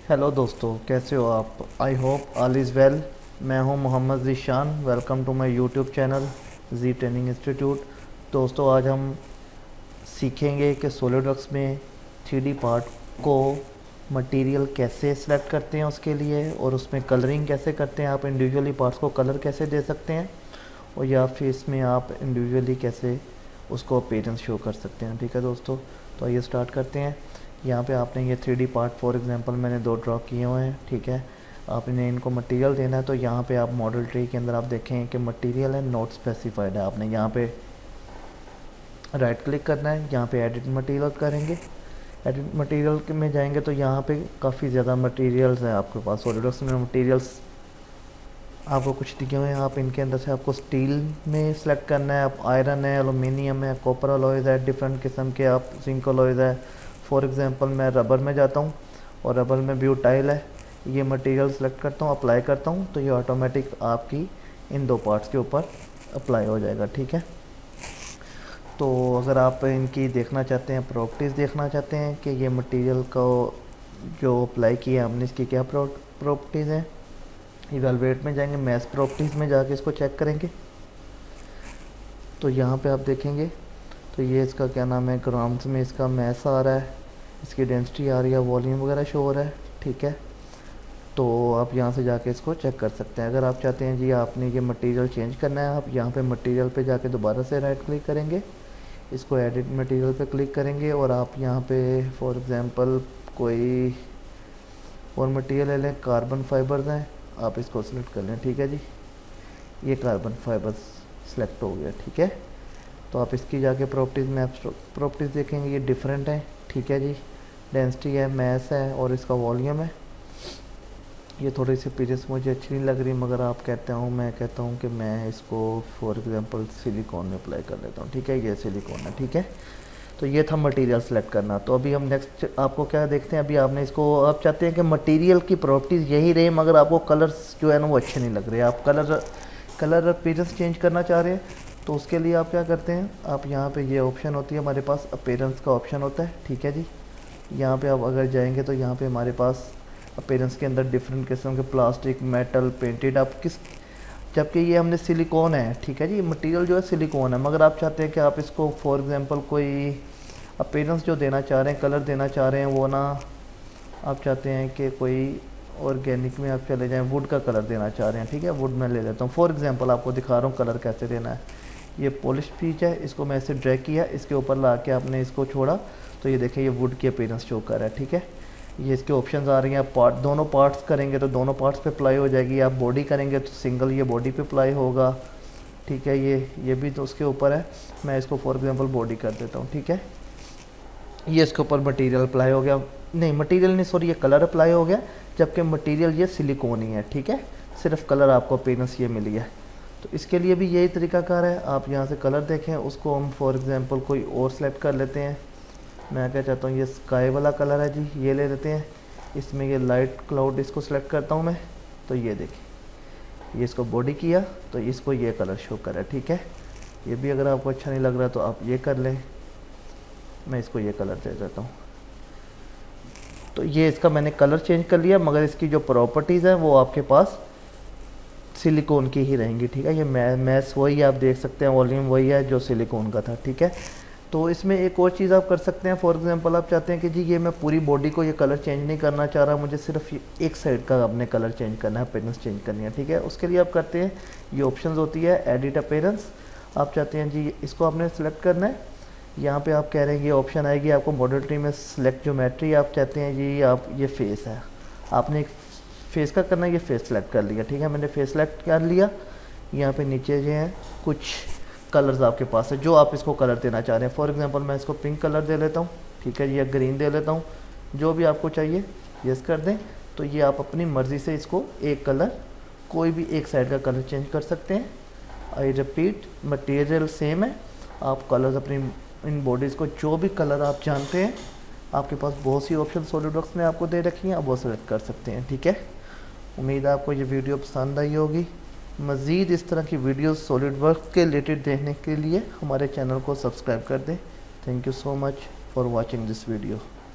Hello दोस्तों, कैसे हो आप? I hope all is well. मैं हूं Mohammad Zeeshan. Welcome to my YouTube channel G training institute. दोस्तों, आज हम सीखेंगे कि सॉलिडवर्क्स में 3D पार्ट को मटेरियल कैसे सेलेक्ट करते हैं उसके लिए, और उसमें कलरिंग कैसे करते हैं। आप इंडिविजुअली पार्ट्स को कलर कैसे दे सकते हैं, और या फिर इसमें आप इंडिविजुअली कैसे उसको अपीयरेंस शो कर सकते हैं। ठीक है दोस्तों, तो आइए स्टार्ट करते हैं। यहाँ पे आपने ये 3D पार्ट फॉर एग्जांपल मैंने 2 ड्रॉ किए हुए हैं। ठीक है, आपने इनको मटेरियल देना है, तो यहाँ पे आप मॉडल ट्री के अंदर आप देखें कि मटेरियल है नॉट स्पेसिफाइड है। आपने यहाँ पे राइट क्लिक करना है, यहाँ पे एडिट मटेरियल करेंगे। एडिट मटेरियल में जाएंगे तो यहाँ पे काफ़ी ज़्यादा मटेरियल्स हैं आपके पास। सॉलिडवर्क्स में मटेरियल्स आपको कुछ दिखे हुए हैं। आप इनके अंदर से आपको स्टील में सेलेक्ट करना है। आप आयरन है, एलुमिनियम है, कॉपर अलॉयज़ है, डिफरेंट किस्म के आप जिंक अलॉयज़ है। फॉर एग्जांपल मैं रबर में जाता हूँ, और रबर में ब्यूटाइल है। ये मटेरियल सेलेक्ट करता हूँ, अप्लाई करता हूँ, तो ये ऑटोमेटिक आपकी इन 2 पार्ट्स के ऊपर अप्लाई हो जाएगा। ठीक है, तो अगर आप इनकी देखना चाहते हैं, प्रॉपर्टीज़ देखना चाहते हैं कि ये मटेरियल को जो अप्लाई किया हमने, इसकी क्या प्रॉपर्टीज़ हैं, इवेलुएट में जाएंगे, मैथ प्रॉपर्टीज़ में जाके इसको चेक करेंगे। तो यहाँ पे आप देखेंगे तो ये इसका क्या नाम है, ग्राम्स में इसका मैथ आ रहा है, इसकी डेंसिटी आ रही है, वॉल्यूम वगैरह शो हो रहा है। ठीक है, तो आप यहाँ से जाके इसको चेक कर सकते हैं। अगर आप चाहते हैं जी आपने ये मटेरियल चेंज करना है, आप यहाँ पे मटेरियल पे जाके दोबारा से राइट क्लिक करेंगे, इसको एडिट मटेरियल पे क्लिक करेंगे, और आप यहाँ पे फॉर एग्जांपल कोई और मटेरियल ले लें। कार्बन फाइबर्स हैं, आप इसको सिलेक्ट कर लें। ठीक है जी, ये कार्बन फाइबर्स सेलेक्ट हो गया। ठीक है, तो आप इसकी जाके प्रॉपर्टीज़ में प्रॉपर्टीज़ देखेंगे, ये डिफरेंट है। ठीक है जी, डेंसिटी है, मैस है, और इसका वॉल्यूम है। ये थोड़ी सी पीरियड्स मुझे अच्छी नहीं लग रही, मगर आप कहते हो, मैं कहता हूँ कि मैं इसको फॉर एग्जांपल सिलिकॉन में अप्लाई कर लेता हूँ। ठीक है, ये सिलिकॉन है। ठीक है, तो ये था मटेरियल सेलेक्ट करना। तो अभी हम नेक्स्ट आपको क्या देखते हैं। अभी आपने इसको, आप चाहते हैं कि मटेरियल की प्रॉपर्टीज़ यही रहे, मगर आपको कलर्स जो है ना वो अच्छे नहीं लग रहे, आप कलर अपीयरेंस चेंज करना चाह रहे हैं। तो उसके लिए आप क्या करते हैं, आप यहाँ पे ये ऑप्शन होती है हमारे पास, अपीयरेंस का ऑप्शन होता है। ठीक है जी, यहाँ पे आप अगर जाएंगे तो यहाँ पे हमारे पास अपीयरेंस के अंदर डिफरेंट किस्म के प्लास्टिक, मेटल, पेंटेड, आप किस, जबकि ये हमने सिलिकॉन है। ठीक है जी, मटेरियल जो है सिलिकॉन है, मगर आप चाहते हैं कि आप इसको फॉर एग्जांपल कोई अपीयरेंस जो देना चाह रहे हैं, कलर देना चाह रहे हैं, वो ना आप चाहते हैं कि कोई ऑर्गेनिक में आप चले जाएं, वुड का कलर देना चाह रहे हैं। ठीक है, वुड में ले लेता हूँ। फॉर एग्जांपल आपको दिखा रहा हूँ कलर कैसे देना है। ये पॉलिश पीच है, इसको मैं ऐसे ड्रैग किया, इसके ऊपर ला के आपने इसको छोड़ा, तो ये देखिए ये वुड की अपीयरेंस शो कर रहा है। ठीक है, ये इसके ऑप्शंस आ रही हैं। पार्ट, दोनों पार्ट्स करेंगे तो दोनों पार्ट्स पे अप्लाई हो जाएगी। आप बॉडी करेंगे तो सिंगल ये बॉडी पे अप्लाई होगा। ठीक है, ये भी तो उसके ऊपर है। मैं इसको फॉर एग्जांपल बॉडी कर देता हूँ। ठीक है, ये इसके ऊपर मटेरियल अप्लाई हो गया, नहीं मटेरियल नहीं सॉरी, ये कलर अप्लाई हो गया, जबकि मटेरियल ये सिलिकॉन ही है। ठीक है, सिर्फ कलर आपको अपीयरेंस ये मिली है। तो इसके लिए भी यही तरीकाकार है। आप यहाँ से कलर देखें, उसको हम फॉर एग्जांपल कोई और सेलेक्ट कर लेते हैं। मैं क्या चाहता हूँ, ये स्काई वाला कलर है जी, ये ले लेते हैं। इसमें ये लाइट क्लाउड इसको सेलेक्ट करता हूँ मैं, तो ये देखिए ये इसको बॉडी किया, तो इसको ये कलर शो कर रहा है। ठीक है, ये भी अगर आपको अच्छा नहीं लग रहा तो आप ये कर लें, मैं इसको ये कलर दे देता हूँ। तो ये इसका मैंने कलर चेंज कर लिया, मगर इसकी जो प्रॉपर्टीज़ हैं वो आपके पास सिलिकॉन की ही रहेंगी। ठीक है, ये मैस वही आप देख सकते हैं, वॉल्यूम वही है जो सिलिकॉन का था। ठीक है, तो इसमें एक और चीज़ आप कर सकते हैं। फॉर एग्जांपल आप चाहते हैं कि जी ये मैं पूरी बॉडी को ये कलर चेंज नहीं करना चाह रहा, मुझे सिर्फ एक साइड का अपने कलर चेंज करना है, अपीयरेंस चेंज करनी है। ठीक है, उसके लिए आप करते हैं, ये ऑप्शंस होती है एडिट अपीयरेंस। आप चाहते हैं जी इसको आपने सेलेक्ट करना है। यहाँ पे आप कह रहे हैं ये ऑप्शन आएगी आपको मॉडल ट्री में, सेलेक्ट ज्योमेट्री। आप चाहते हैं जी आप ये फेस है, आपने एक फेस का करना है, ये फेस सेलेक्ट कर लिया। ठीक है, मैंने फेस सेलेक्ट कर लिया। यहाँ पे नीचे जो हैं कुछ कलर्स आपके पास है, जो आप इसको कलर देना चाह रहे हैं। फॉर एग्जांपल मैं इसको पिंक कलर दे लेता हूँ। ठीक है, या ग्रीन दे लेता हूँ, जो भी आपको चाहिए यस कर दें। तो ये आप अपनी मर्ज़ी से इसको एक कलर, कोई भी एक साइड का कलर चेंज कर सकते हैं। आई रिपीट, मटेरियल सेम है, आप कलर्स अपनी इन बॉडीज़ को जो भी कलर आप जानते हैं, आपके पास बहुत सी ऑप्शन सॉलिडवर्क्स ने आपको दे रखी हैं, आप वो सेलेक्ट कर सकते हैं। ठीक है, उम्मीद है आपको ये वीडियो पसंद आई होगी। मज़ीद इस तरह की वीडियोस सॉलिडवर्क्स के रिलेटेड देखने के लिए हमारे चैनल को सब्सक्राइब कर दें। Thank you so much for watching this video.